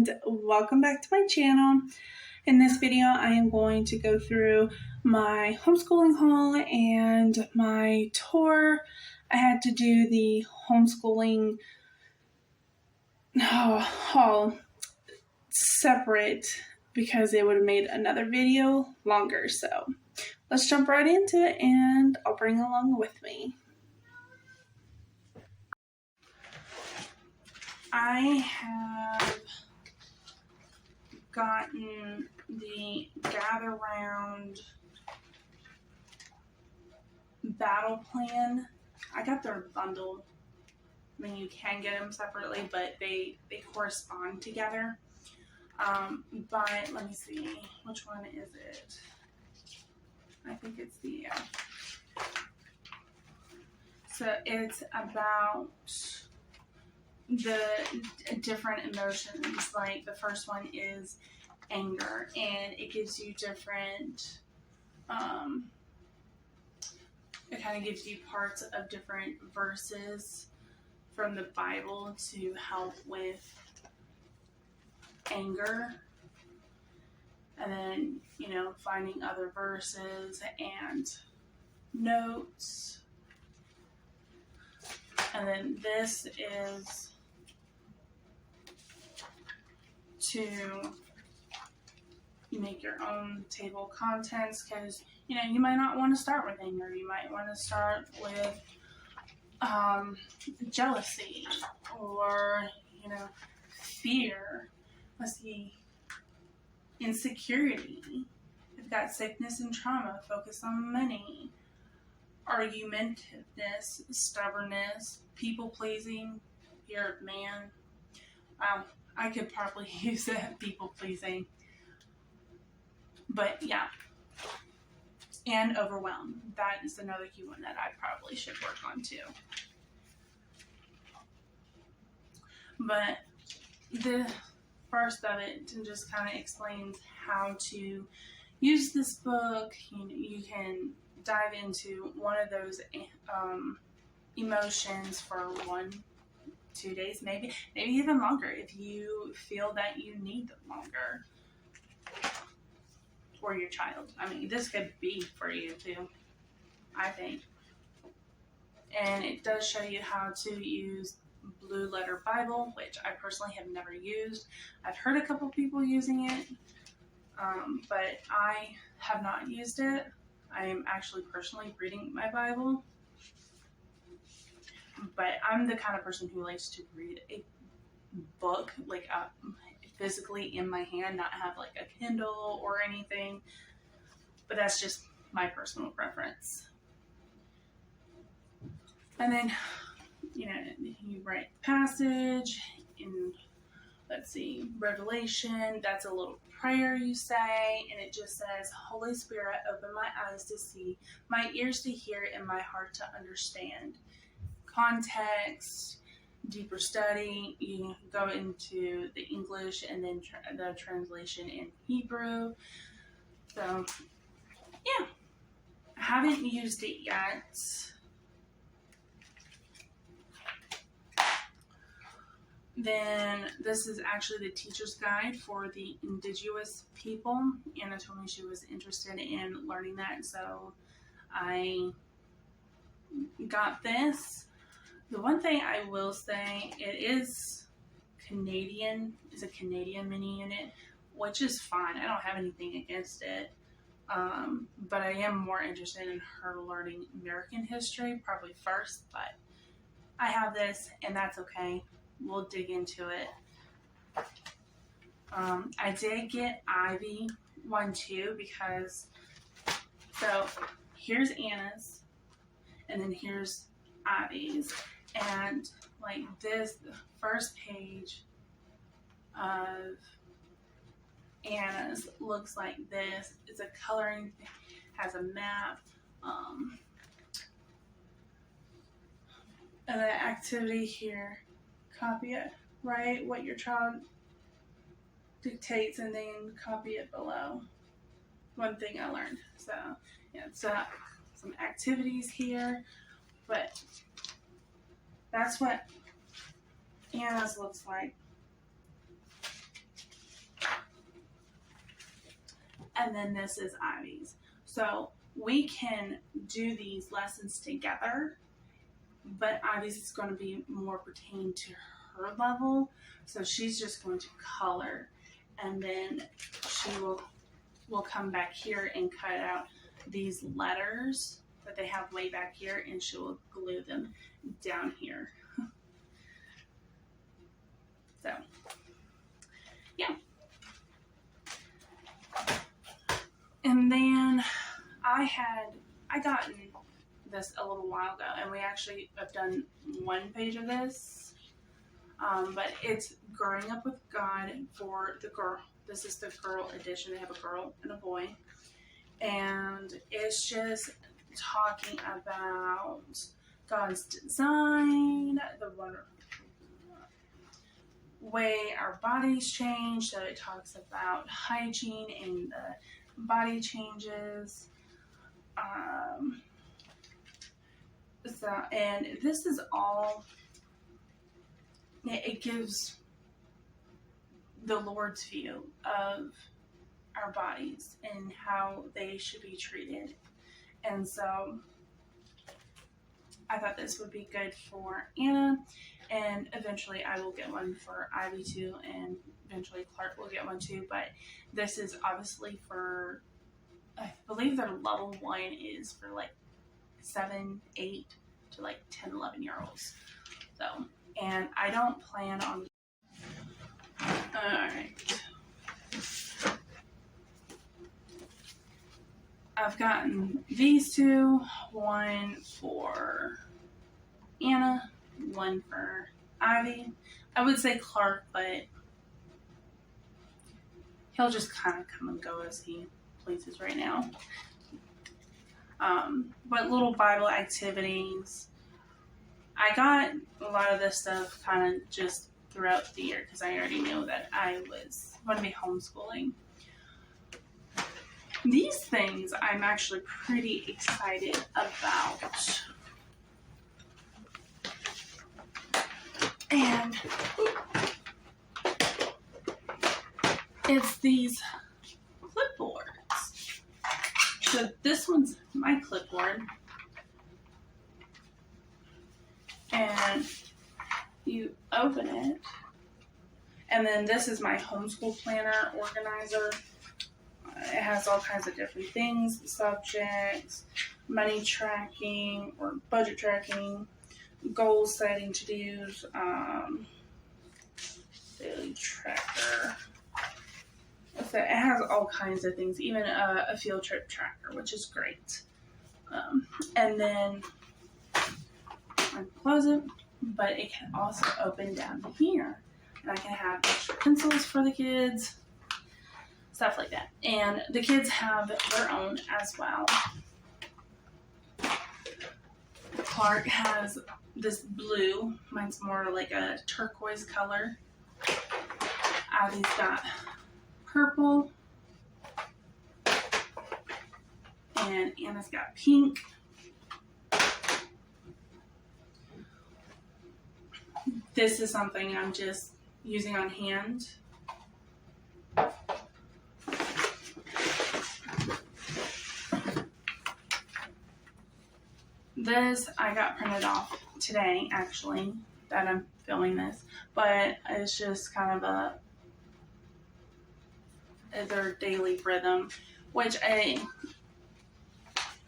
and welcome back to my channel. In this video I am going to go through my homeschooling haul and my tour. I had to do the homeschooling haul separate because it would have made another video longer, so let's jump right into it and I'll bring you along with me. I have gotten the Gather Round battle plan. I got their bundle. I mean, you can get them separately, but they correspond together. But let me see, which one is it? I think it's the, so it's about the different emotions. Like the first one is anger, and it gives you different, it kind of gives you parts of different verses from the Bible to help with anger. And then, finding other verses and notes. And then this is to make your own table of contents, because you might not want to start with anger. You might want to start with jealousy or fear. Let's see, insecurity. You've got sickness and trauma. Focus on money. Argumentiveness, stubbornness, people pleasing, fear of man. I could probably use that, people pleasing. But yeah. And overwhelmed. That is another key one that I probably should work on too. But the first of it just kind of explains how to use this book. You can dive into one of those emotions for 1-2 days, maybe even longer if you feel that you need them longer. For your child. I mean, this could be for you too, I think. And it does show you how to use Blue Letter Bible, which I personally have never used. I've heard a couple people using it, but I have not used it. I am actually personally reading my Bible, but I'm the kind of person who likes to read a book, like physically in my hand, not have like a Kindle or anything. But that's just my personal preference. And then, you write the passage in, let's see, Revelation. That's a little prayer you say, and it just says, Holy Spirit, open my eyes to see, my ears to hear, and my heart to understand. Context, deeper study, you go into the English and then the translation in Hebrew. So, yeah. I haven't used it yet. Then this is actually the teacher's guide for the indigenous people. Anna told me she was interested in learning that, so I got this. The one thing I will say, it is Canadian. It's a Canadian mini unit, which is fine. I don't have anything against it. But I am more interested in her learning American history, probably first. But I have this, and that's okay. We'll dig into it. I did get Ivy one too, because, so here's Anna's, and then here's Ivy's. And like this, the first page of Anna's looks like this. It's a coloring, has a map, and the activity here, copy it, write what your child dictates, and then copy it below. One thing I learned. So yeah, it's some activities here, but that's what Anna's looks like. and then this is Ivy's. So we can do these lessons together, but Ivy's is going to be more pertaining to her level. So she's just going to color, and then she will come back here and cut out these letters that they have way back here, and she will glue them down here. So, yeah. And then I gotten this a little while ago, and we actually have done one page of this, but it's Growing Up with God for the girl. This is the girl edition. They have a girl and a boy, and it's just talking about God's design, the way our bodies change. So it talks about hygiene and the body changes. And this is all, it gives the Lord's view of our bodies and how they should be treated. And so I thought this would be good for Anna, and eventually I will get one for Ivy too, and eventually Clark will get one too. But this is obviously for, I believe their level 1 is for like 7, 8 to like 10, 11-year-olds. So, and I don't plan on, alright. I've gotten these two, one for Anna, one for Ivy. I would say Clark, but he'll just kind of come and go as he pleases right now. But little Bible activities. I got a lot of this stuff kind of just throughout the year because I already knew that I was going to be homeschooling. These things I'm actually pretty excited about. And it's these clipboards. So this one's my clipboard. And you open it. And then this is my homeschool planner organizer. It has all kinds of different things, subjects, money tracking or budget tracking, goal setting, to-dos, daily tracker. So it has all kinds of things, even a field trip tracker, which is great. And then I close it, but it can also open down here. And I can have extra pencils for the kids, stuff like that. And the kids have their own as well. Clark has this blue. Mine's more like a turquoise color. Ivy's got purple. And Anna's got pink. This is something I'm just using on hand. This I got printed off today, actually, that I'm filming this, but it's just kind of their daily rhythm, which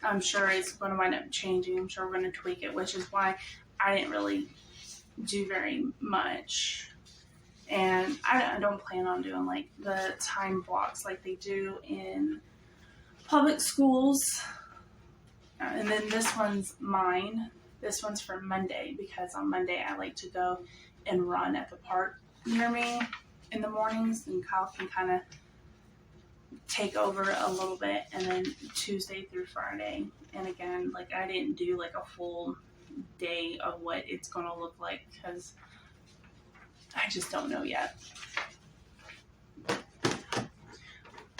I'm sure is going to wind up changing. I'm sure we're going to tweak it, which is why I didn't really do very much. And I don't plan on doing like the time blocks like they do in public schools. And then this one's mine. This one's for Monday, because on Monday I like to go and run at the park near me in the mornings, and Kyle can kind of take over a little bit. And then Tuesday through Friday. And again, like I didn't do like a full day of what it's going to look like because I just don't know yet.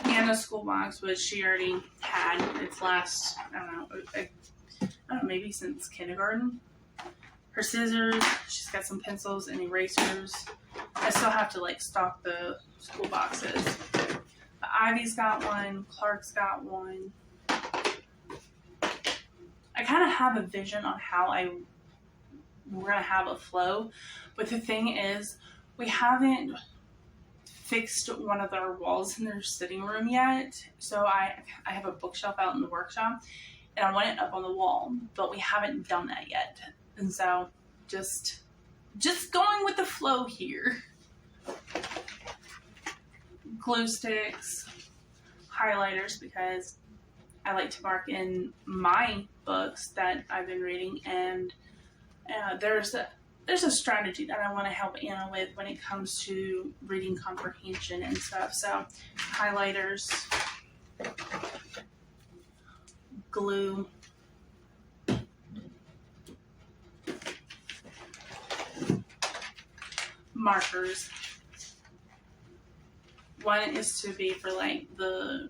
Anna's school box, which she already had its last, I don't know, maybe since kindergarten. Her scissors, she's got some pencils and erasers. I still have to like stock the school boxes. But Ivy's got one, Clark's got one. I kind of have a vision on how we're going to have a flow, but the thing is, we haven't fixed one of their walls in their sitting room yet. So I have a bookshelf out in the workshop, and I want it up on the wall, but we haven't done that yet. And so just going with the flow here. Glue sticks, highlighters, because I like to mark in my books that I've been reading, and there's a strategy that I want to help Anna with when it comes to reading comprehension and stuff. So highlighters, glue, markers. One is to be for like the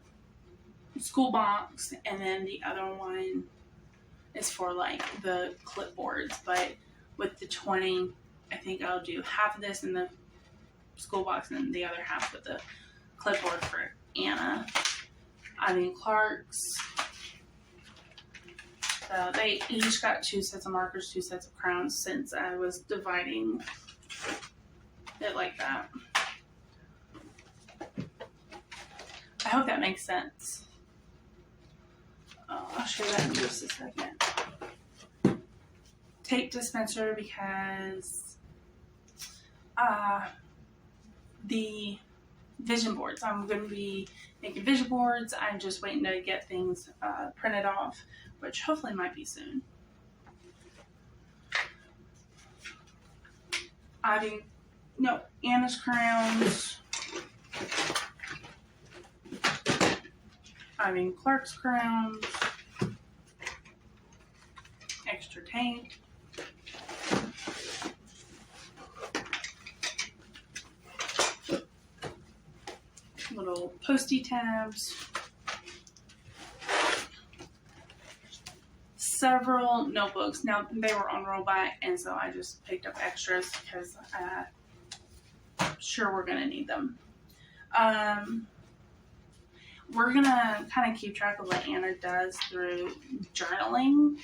school box, and then the other one is for like the clipboards. But with the 20, I think I'll do half of this in the school box and then the other half with the clipboard for Anna. I mean Clark's. So they each got 2 sets of markers, 2 sets of crowns, since I was dividing it like that. I hope that makes sense. I'll show you that in just a second. Tape dispenser, because the vision boards. I'm going to be making vision boards. I'm just waiting to get things printed off, which hopefully might be soon. Anna's crowns. Clark's crowns. Extra tape. Little postie tabs. Several notebooks. Now, they were on rollback, and so I just picked up extras because I'm sure we're going to need them. We're going to kind of keep track of what Anna does through journaling.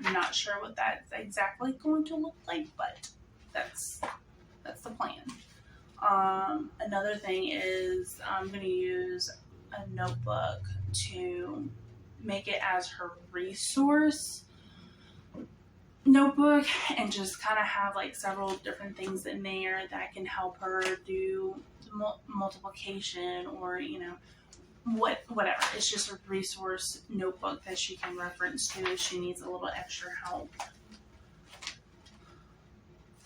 I'm not sure what that's exactly going to look like, but that's the plan. Another thing is I'm going to use a notebook to make it as her resource notebook, and just kind of have like several different things in there that can help her do multiplication, or whatever. It's just a resource notebook that she can reference to if she needs a little extra help.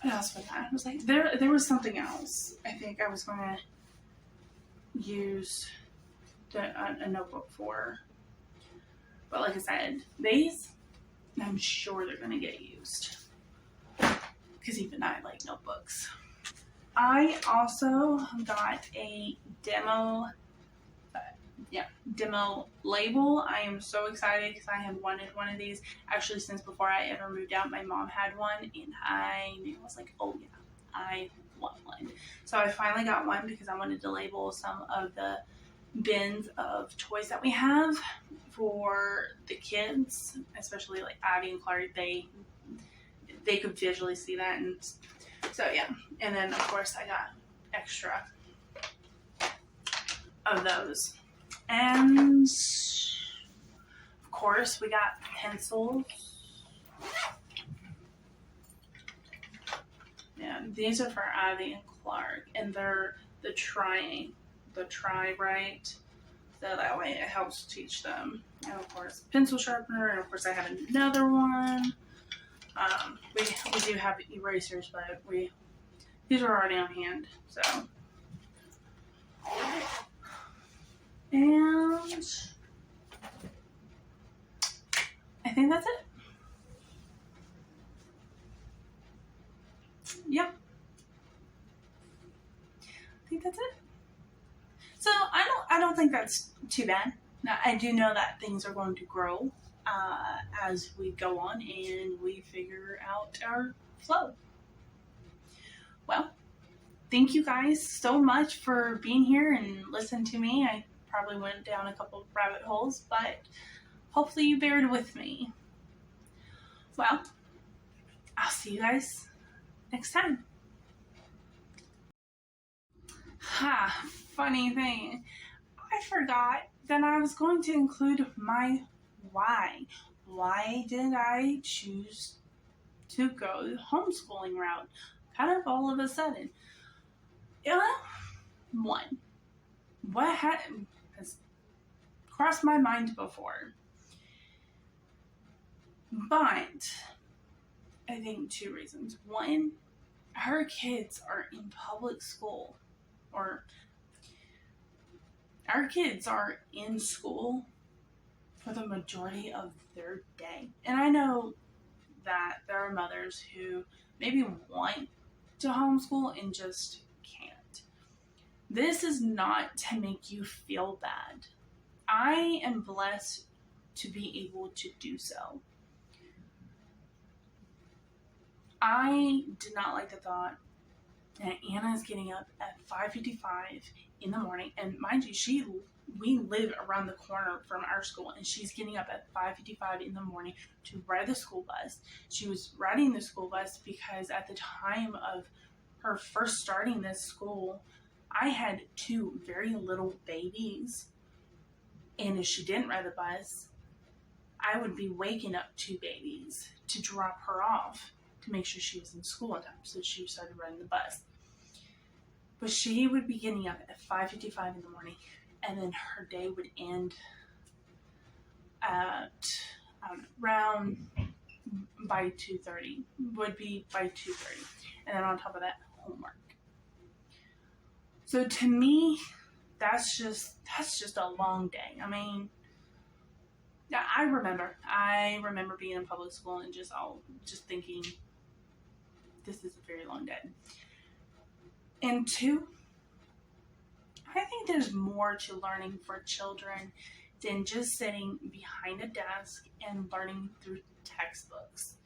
What else was that? I was like, there was something else. I think I was going to use a notebook for. But like I said, these, I'm sure they're going to get used. Because even I like notebooks. I also got a demo label. I am so excited because I have wanted one of these actually since before I ever moved out. My mom had one, and I was like, oh yeah, I want one. So I finally got one because I wanted to label some of the bins of toys that we have for the kids, especially like Ivy and Clark. They could visually see that, and so yeah. And then of course I got extra of those. And of course we got pencils. Yeah, these are for Ivy and Clark, and they're the try right, so that way it helps teach them. And of course pencil sharpener, and of course I have another one. We do have erasers, but these are already on hand, so. And I think that's it. Yep. I think that's it. So I don't think that's too bad. Now, I do know that things are going to grow as we go on and we figure out our flow. Well, thank you guys so much for being here and listening to me. I probably went down a couple of rabbit holes, but hopefully you bared with me. Well, I'll see you guys next time. Funny thing. I forgot that I was going to include my why. Why did I choose to go the homeschooling route? Kind of all of a sudden. One, what has crossed my mind before? But I think 2 reasons. One, her kids are in public school, or our kids are in school for the majority of their day. And I know that there are mothers who maybe want to homeschool and just can't. This is not to make you feel bad. I am blessed to be able to do so. I did not like the thought that Anna is getting up at 5:55 in the morning, and mind you, we live around the corner from our school, and she's getting up at 5:55 in the morning to ride the school bus. She was riding the school bus because at the time of her first starting this school, I had 2 very little babies, and if she didn't ride the bus, I would be waking up 2 babies to drop her off to make sure she was in school on time. So she started riding the bus. But she would be getting up at 5:55 in the morning, and then her day would end at around by 2:30. Would be by 2:30, and then on top of that, homework. So to me, that's just a long day. I mean, yeah, I remember being in public school and just thinking, this is a very long day. And 2, I think there's more to learning for children than just sitting behind a desk and learning through textbooks.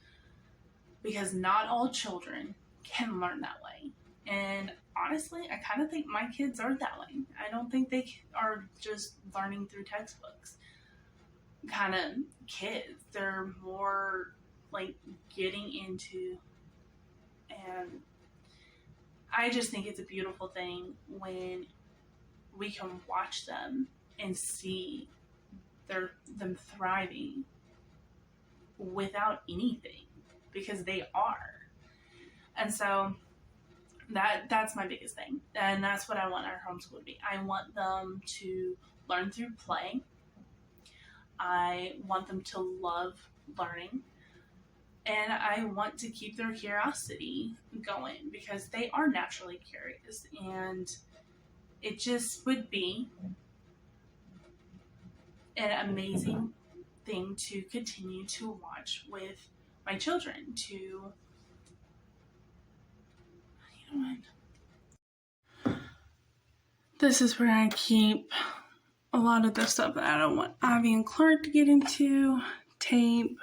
Because not all children can learn that way. And honestly, I kind of think my kids are that way. I don't think they are just learning through textbooks kind of kids. They're more like getting into, and I just think it's a beautiful thing when we can watch them and see them thriving without anything, because they are. And so that's my biggest thing, and that's what I want our homeschool to be. I want them to learn through play. I want them to love learning, and I want to keep their curiosity going, because they are naturally curious, and it just would be an amazing thing to continue to watch with my children. This is where I keep a lot of the stuff that I don't want Avi and Clark to get into: tape,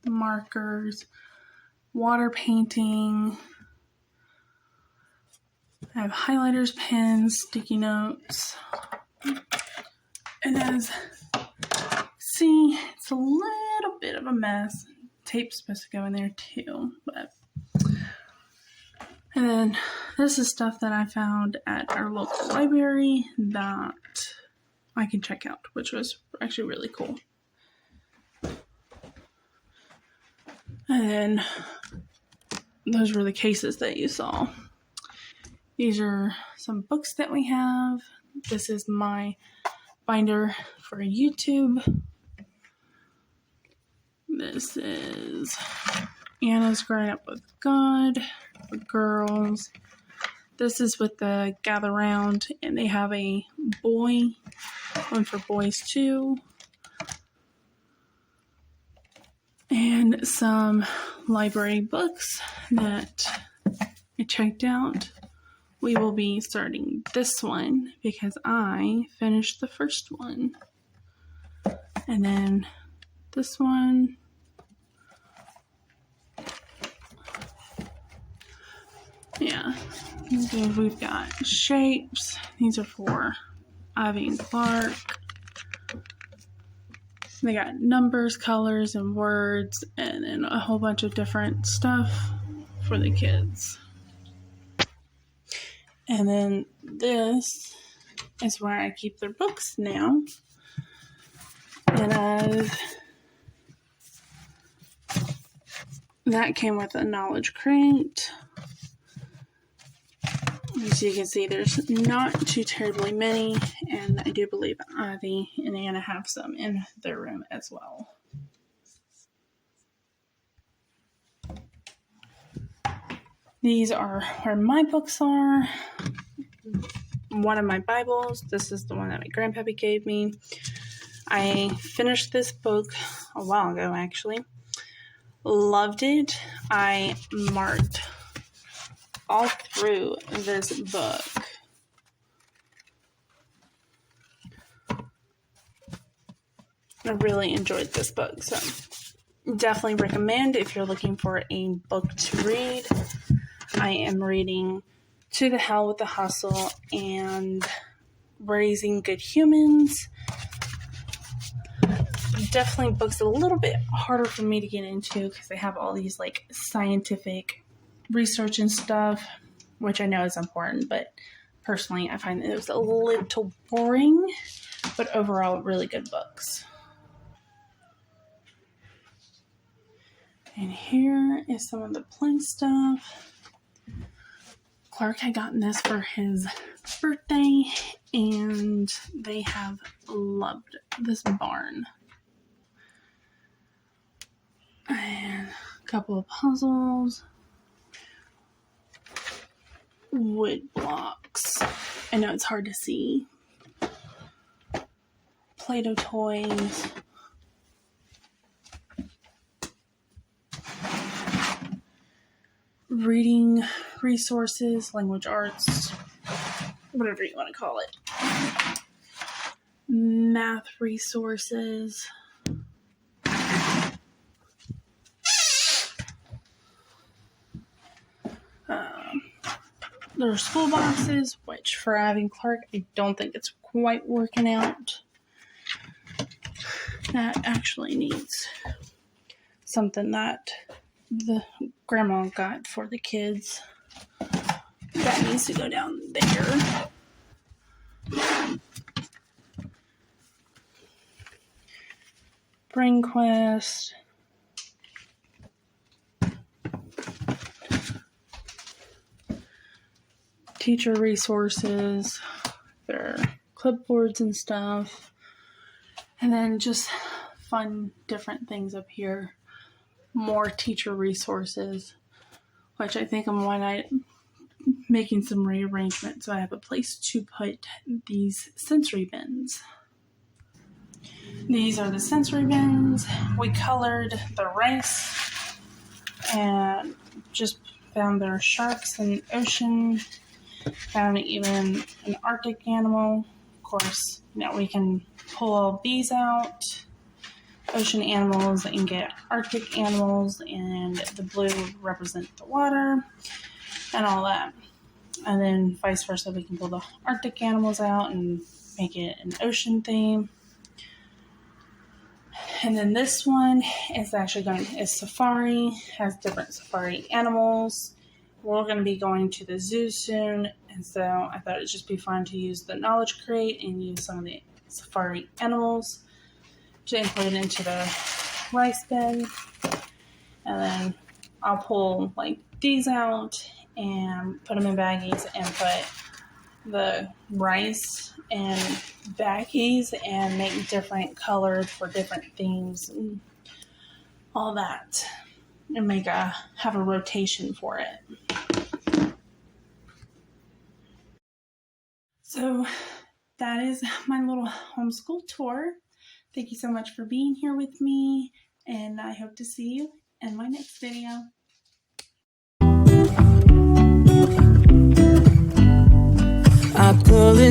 markers, water painting. I have highlighters, pens, sticky notes. And as see, it's a little bit of a mess. Tape's supposed to go in there too, but. And then this is stuff that I found at our local library that I can check out, which was actually really cool. And then those were the cases that you saw. These are some books that we have. This is my binder for YouTube. This is Anna's Growing Up with God for girls. This is with the Gather Round, and they have a boy, one for boys too. And some library books that I checked out. We will be starting this one because I finished the first one. And then this one. Yeah, we've got shapes. These are for Ivy and Clark. They got numbers, colors, and words, and then a whole bunch of different stuff for the kids. And then this is where I keep their books now. And that came with a knowledge crate. As you can see, there's not too terribly many, and I do believe Ivy and Anna have some in their room as well. These are where my books are. One of my Bibles. This is the one that my grandpappy gave me. I finished this book a while ago, actually. Loved it. I marked all through this book. I really enjoyed this book, so definitely recommend if you're looking for a book to read. I am reading To the Hell with the Hustle and Raising Good Humans. Definitely books a little bit harder for me to get into because they have all these like scientific research and stuff, which I know is important, but personally I find that it was a little boring, but overall really good books. And here is some of the play stuff. Clark had gotten this for his birthday, and they have loved this barn. And a couple of puzzles. Wood blocks. I know it's hard to see. Play-Doh toys. Reading resources, language arts, whatever you want to call it. Math resources. There are school boxes, which for Ivy Clark, I don't think it's quite working out. That actually needs something that the grandma got for the kids. That needs to go down there. Brain Quest. Teacher resources. Their clipboards and stuff. And then just fun different things up here. More teacher resources, which I think I'm making some rearrangement so I have a place to put these sensory bins. These are the sensory bins. We colored the rice and just found there are sharks in the ocean. Found even an Arctic animal. Of course, now we can pull all these out. Ocean animals and get Arctic animals, and the blue represent the water and all that. And then vice versa, we can pull the Arctic animals out and make it an ocean theme. And then this one is is safari, has different safari animals. We're going to be going to the zoo soon, and so I thought it'd just be fun to use the knowledge crate and use some of the safari animals to include into the rice bin. And then I'll pull like these out and put them in baggies and put the rice in baggies and make different colors for different themes and all that, and have a rotation for it. So that is my little homeschool tour. Thank you so much for being here with me, and I hope to see you in my next video. I pull into